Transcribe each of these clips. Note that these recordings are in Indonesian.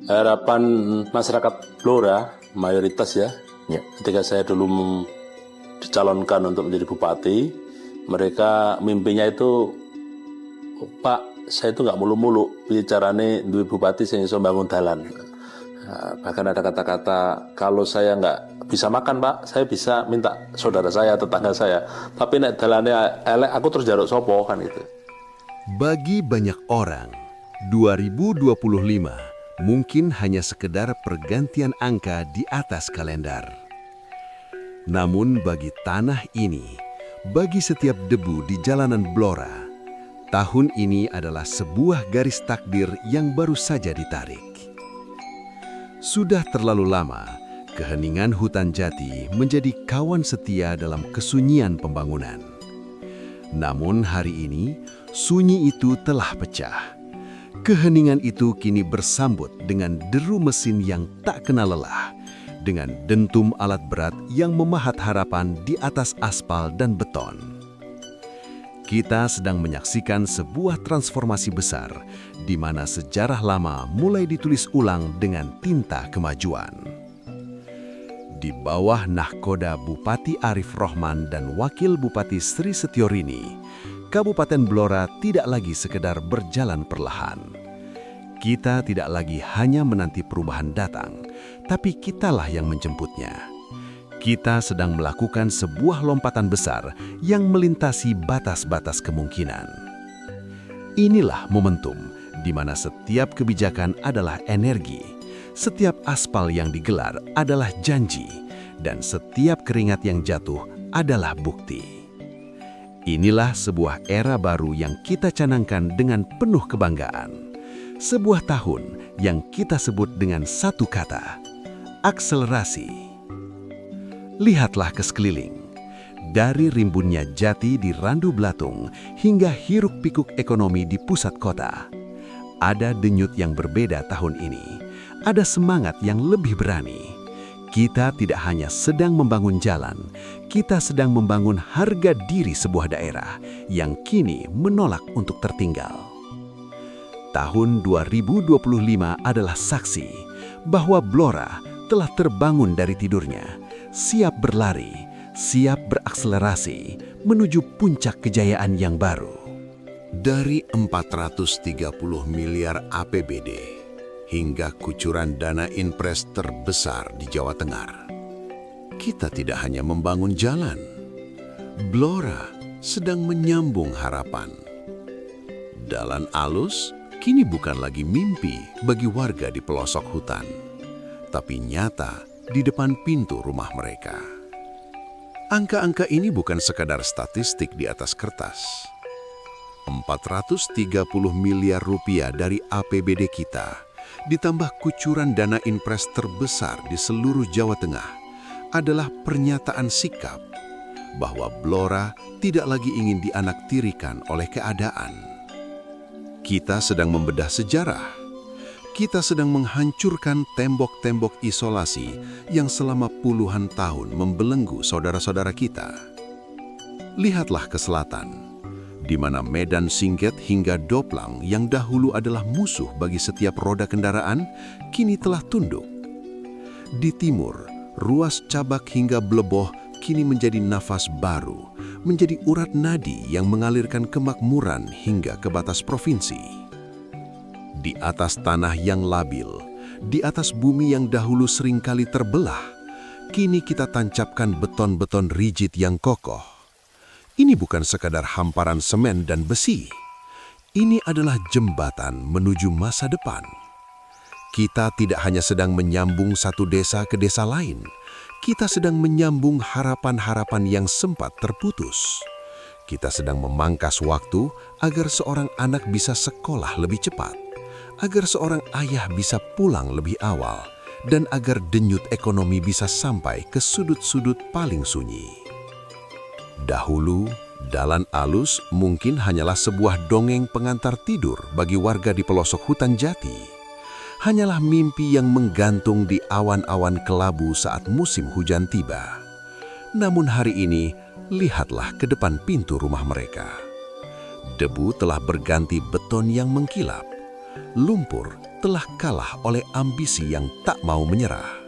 harapan masyarakat Blora mayoritas ya. Ya. Ketika saya dulu dicalonkan untuk menjadi bupati, mereka mimpinya itu, Pak, saya itu nggak mulu-mulu bicarane duwe bupati sing iso bangun dalan. Bahkan ada kata-kata, kalau saya nggak bisa makan Pak, saya bisa minta saudara saya, tetangga saya. Tapi nek dalane elek, aku terus jaruk sopo kan itu. Bagi banyak orang, 2025 mungkin hanya sekedar pergantian angka di atas kalender. Namun bagi tanah ini, bagi setiap debu di jalanan Blora, tahun ini adalah sebuah garis takdir yang baru saja ditarik. Sudah terlalu lama, keheningan hutan jati menjadi kawan setia dalam kesunyian pembangunan. Namun hari ini, sunyi itu telah pecah. Keheningan itu kini bersambut dengan deru mesin yang tak kenal lelah, dengan dentum alat berat yang memahat harapan di atas aspal dan beton. Kita sedang menyaksikan sebuah transformasi besar, di mana sejarah lama mulai ditulis ulang dengan tinta kemajuan. Di bawah nahkoda Bupati Arif Rohman dan Wakil Bupati Sri Setiorini, Kabupaten Blora tidak lagi sekedar berjalan perlahan. Kita tidak lagi hanya menanti perubahan datang, tapi kitalah yang menjemputnya. Kita sedang melakukan sebuah lompatan besar yang melintasi batas-batas kemungkinan. Inilah momentum di mana setiap kebijakan adalah energi, setiap aspal yang digelar adalah janji, dan setiap keringat yang jatuh adalah bukti. Inilah sebuah era baru yang kita canangkan dengan penuh kebanggaan. Sebuah tahun yang kita sebut dengan satu kata, akselerasi. Lihatlah ke sekeliling. Dari rimbunnya jati di Randu Blatung hingga hiruk-pikuk ekonomi di pusat kota. Ada denyut yang berbeda tahun ini. Ada semangat yang lebih berani. Kita tidak hanya sedang membangun jalan, kita sedang membangun harga diri sebuah daerah yang kini menolak untuk tertinggal. Tahun 2025 adalah saksi bahwa Blora telah terbangun dari tidurnya, siap berlari, siap berakselerasi menuju puncak kejayaan yang baru. Dari 430 miliar APBD hingga kucuran dana Inpres terbesar di Jawa Tengah, kita tidak hanya membangun jalan. Blora sedang menyambung harapan. Dalan alus kini bukan lagi mimpi bagi warga di pelosok hutan, tapi nyata di depan pintu rumah mereka. Angka-angka ini bukan sekadar statistik di atas kertas. 430 miliar rupiah dari APBD kita, ditambah kucuran dana Inpres terbesar di seluruh Jawa Tengah, adalah pernyataan sikap bahwa Blora tidak lagi ingin dianaktirikan oleh keadaan. Kita sedang membedah sejarah. Kita sedang menghancurkan tembok-tembok isolasi yang selama puluhan tahun membelenggu saudara-saudara kita. Lihatlah ke selatan, di mana Medan Singket hingga Doplang yang dahulu adalah musuh bagi setiap roda kendaraan, kini telah tunduk. Di timur, ruas Cabak hingga Bleboh kini menjadi nafas baru, menjadi urat nadi yang mengalirkan kemakmuran hingga ke batas provinsi. Di atas tanah yang labil, di atas bumi yang dahulu seringkali terbelah, kini kita tancapkan beton-beton rigid yang kokoh. Ini bukan sekadar hamparan semen dan besi. Ini adalah jembatan menuju masa depan. Kita tidak hanya sedang menyambung satu desa ke desa lain. Kita sedang menyambung harapan-harapan yang sempat terputus. Kita sedang memangkas waktu agar seorang anak bisa sekolah lebih cepat, agar seorang ayah bisa pulang lebih awal, dan agar denyut ekonomi bisa sampai ke sudut-sudut paling sunyi. Dahulu, dalan alus mungkin hanyalah sebuah dongeng pengantar tidur bagi warga di pelosok hutan jati. Hanyalah mimpi yang menggantung di awan-awan kelabu saat musim hujan tiba. Namun hari ini, lihatlah ke depan pintu rumah mereka. Debu telah berganti beton yang mengkilap. Lumpur telah kalah oleh ambisi yang tak mau menyerah.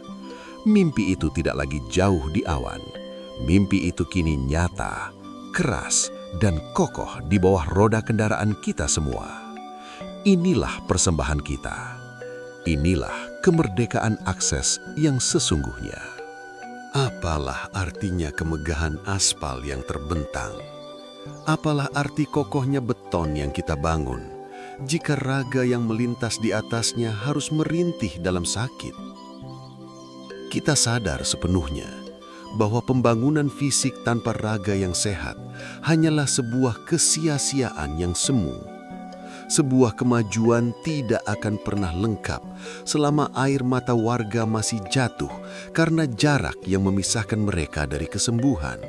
Mimpi itu tidak lagi jauh di awan. Mimpi itu kini nyata, keras, dan kokoh di bawah roda kendaraan kita semua. Inilah persembahan kita. Inilah kemerdekaan akses yang sesungguhnya. Apalah artinya kemegahan aspal yang terbentang? Apalah arti kokohnya beton yang kita bangun jika raga yang melintas di atasnya harus merintih dalam sakit? Kita sadar sepenuhnya bahwa pembangunan fisik tanpa raga yang sehat hanyalah sebuah kesia-siaan yang semu. Sebuah kemajuan tidak akan pernah lengkap selama air mata warga masih jatuh karena jarak yang memisahkan mereka dari kesembuhan.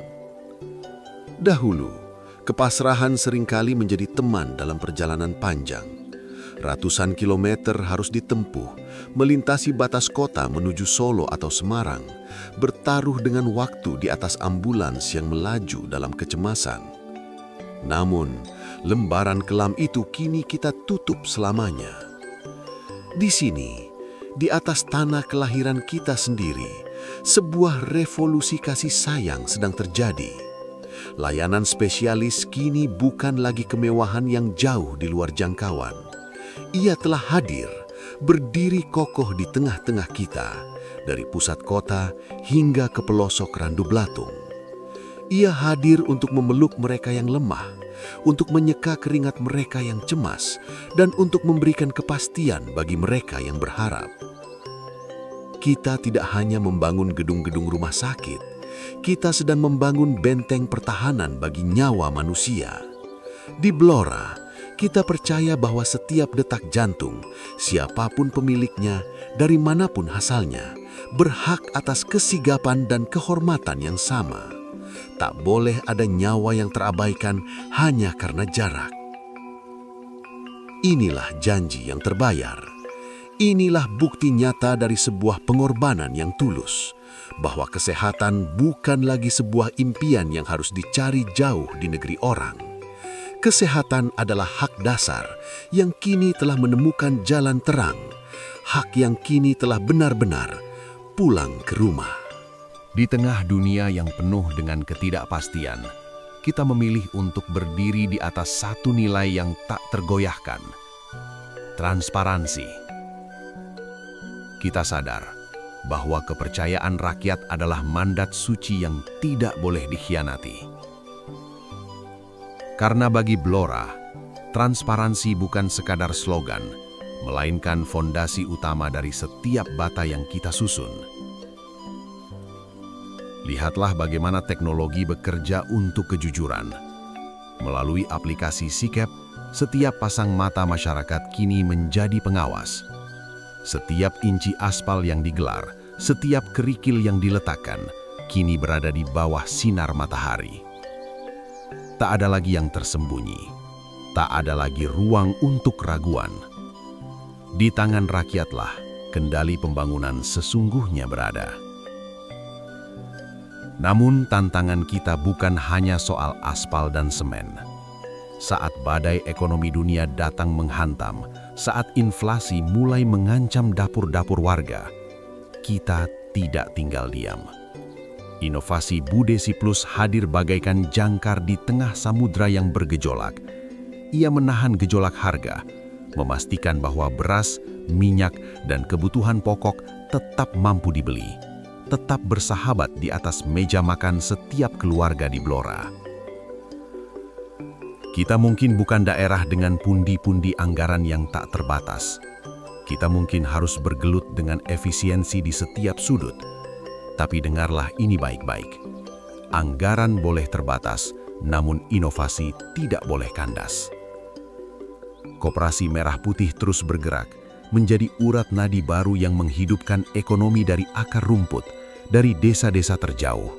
Dahulu, kepasrahan seringkali menjadi teman dalam perjalanan panjang. Ratusan kilometer harus ditempuh, melintasi batas kota menuju Solo atau Semarang, bertaruh dengan waktu di atas ambulans yang melaju dalam kecemasan. Namun, lembaran kelam itu kini kita tutup selamanya. Di sini, di atas tanah kelahiran kita sendiri, sebuah revolusi kasih sayang sedang terjadi. Layanan spesialis kini bukan lagi kemewahan yang jauh di luar jangkauan. Ia telah hadir, berdiri kokoh di tengah-tengah kita, dari pusat kota hingga ke pelosok Randu Blatung. Ia hadir untuk memeluk mereka yang lemah, untuk menyeka keringat mereka yang cemas, dan untuk memberikan kepastian bagi mereka yang berharap. Kita tidak hanya membangun gedung-gedung rumah sakit, kita sedang membangun benteng pertahanan bagi nyawa manusia. Di Blora, kita percaya bahwa setiap detak jantung, siapapun pemiliknya, dari manapun asalnya, berhak atas kesigapan dan kehormatan yang sama. Tak boleh ada nyawa yang terabaikan hanya karena jarak. Inilah janji yang terbayar. Inilah bukti nyata dari sebuah pengorbanan yang tulus, bahwa kesehatan bukan lagi sebuah impian yang harus dicari jauh di negeri orang. Kesehatan adalah hak dasar yang kini telah menemukan jalan terang, hak yang kini telah benar-benar pulang ke rumah. Di tengah dunia yang penuh dengan ketidakpastian, kita memilih untuk berdiri di atas satu nilai yang tak tergoyahkan: transparansi. Kita sadar bahwa kepercayaan rakyat adalah mandat suci yang tidak boleh dikhianati. Karena bagi Blora, transparansi bukan sekadar slogan, melainkan fondasi utama dari setiap bata yang kita susun. Lihatlah bagaimana teknologi bekerja untuk kejujuran. Melalui aplikasi Sikep, setiap pasang mata masyarakat kini menjadi pengawas. Setiap inci aspal yang digelar, setiap kerikil yang diletakkan, kini berada di bawah sinar matahari. Tak ada lagi yang tersembunyi, tak ada lagi ruang untuk keraguan. Di tangan rakyatlah kendali pembangunan sesungguhnya berada. Namun tantangan kita bukan hanya soal aspal dan semen. Saat badai ekonomi dunia datang menghantam, saat inflasi mulai mengancam dapur-dapur warga, kita tidak tinggal diam. Inovasi Budesi Plus hadir bagaikan jangkar di tengah samudra yang bergejolak. Ia menahan gejolak harga, memastikan bahwa beras, minyak, dan kebutuhan pokok tetap mampu dibeli, tetap bersahabat di atas meja makan setiap keluarga di Blora. Kita mungkin bukan daerah dengan pundi-pundi anggaran yang tak terbatas. Kita mungkin harus bergelut dengan efisiensi di setiap sudut. Tapi dengarlah ini baik-baik. Anggaran boleh terbatas, namun inovasi tidak boleh kandas. Koperasi Merah Putih terus bergerak, menjadi urat nadi baru yang menghidupkan ekonomi dari akar rumput, dari desa-desa terjauh.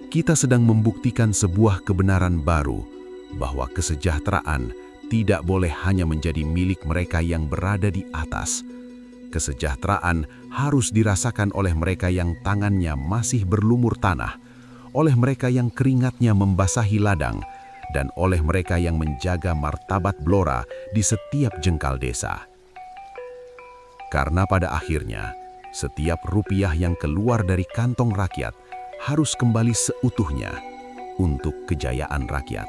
Kita sedang membuktikan sebuah kebenaran baru, bahwa kesejahteraan tidak boleh hanya menjadi milik mereka yang berada di atas. Kesejahteraan harus dirasakan oleh mereka yang tangannya masih berlumur tanah, oleh mereka yang keringatnya membasahi ladang, dan oleh mereka yang menjaga martabat Blora di setiap jengkal desa. Karena pada akhirnya, setiap rupiah yang keluar dari kantong rakyat harus kembali seutuhnya untuk kejayaan rakyat.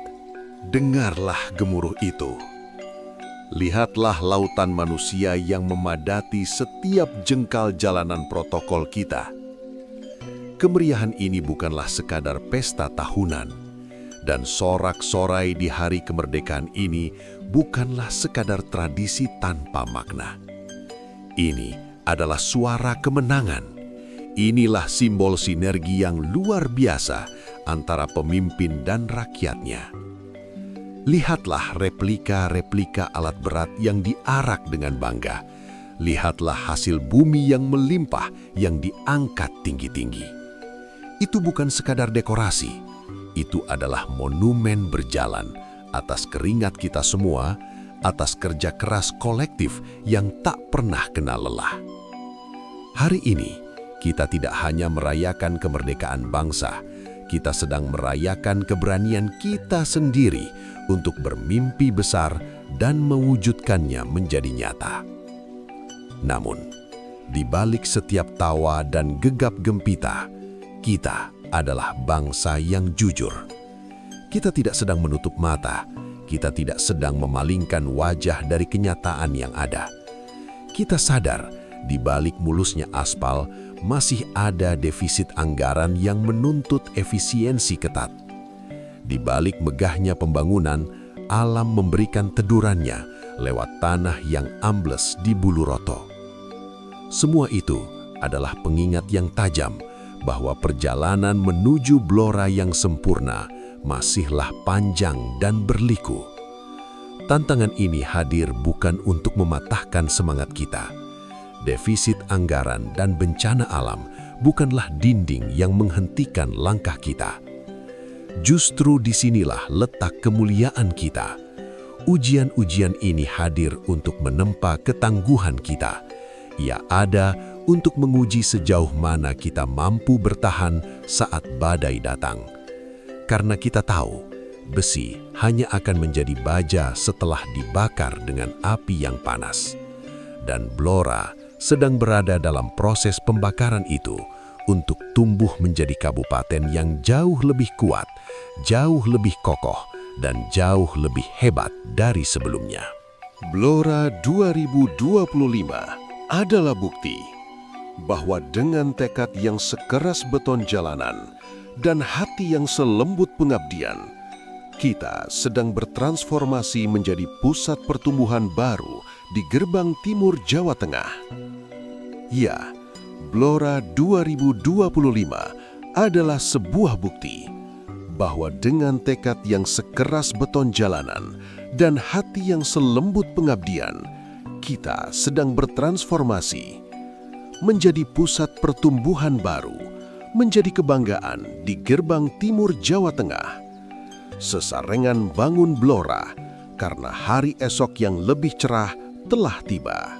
Dengarlah gemuruh itu. Lihatlah lautan manusia yang memadati setiap jengkal jalanan protokol kita. Kemeriahan ini bukanlah sekadar pesta tahunan, dan sorak-sorai di hari kemerdekaan ini bukanlah sekadar tradisi tanpa makna. Ini adalah suara kemenangan. Inilah simbol sinergi yang luar biasa antara pemimpin dan rakyatnya. Lihatlah replika-replika alat berat yang diarak dengan bangga. Lihatlah hasil bumi yang melimpah yang diangkat tinggi-tinggi. Itu bukan sekadar dekorasi. Itu adalah monumen berjalan atas keringat kita semua, atas kerja keras kolektif yang tak pernah kenal lelah. Hari ini, kita tidak hanya merayakan kemerdekaan bangsa, kita sedang merayakan keberanian kita sendiri untuk bermimpi besar dan mewujudkannya menjadi nyata. Namun, di balik setiap tawa dan gegap gempita, kita adalah bangsa yang jujur. Kita tidak sedang menutup mata, kita tidak sedang memalingkan wajah dari kenyataan yang ada. Kita sadar, di balik mulusnya aspal, masih ada defisit anggaran yang menuntut efisiensi ketat. Di balik megahnya pembangunan, alam memberikan tedurannya lewat tanah yang ambles di Bulu Roto. Semua itu adalah pengingat yang tajam bahwa perjalanan menuju Blora yang sempurna masihlah panjang dan berliku. Tantangan ini hadir bukan untuk mematahkan semangat kita. Defisit anggaran dan bencana alam bukanlah dinding yang menghentikan langkah kita. Justru disinilah letak kemuliaan kita. Ujian-ujian ini hadir untuk menempa ketangguhan kita. Ia ada untuk menguji sejauh mana kita mampu bertahan saat badai datang. Karena kita tahu, besi hanya akan menjadi baja setelah dibakar dengan api yang panas. Dan Blora sedang berada dalam proses pembakaran itu untuk tumbuh menjadi kabupaten yang jauh lebih kuat, jauh lebih kokoh, dan jauh lebih hebat dari sebelumnya. Blora 2025 adalah bukti bahwa dengan tekad yang sekeras beton jalanan dan hati yang selembut pengabdian, kita sedang bertransformasi menjadi pusat pertumbuhan baru di gerbang timur Jawa Tengah. Ya, Blora 2025 adalah sebuah bukti bahwa dengan tekad yang sekeras beton jalanan dan hati yang selembut pengabdian, kita sedang bertransformasi menjadi pusat pertumbuhan baru, menjadi kebanggaan di gerbang timur Jawa Tengah. Sesarengan bangun Blora, karena hari esok yang lebih cerah telah tiba.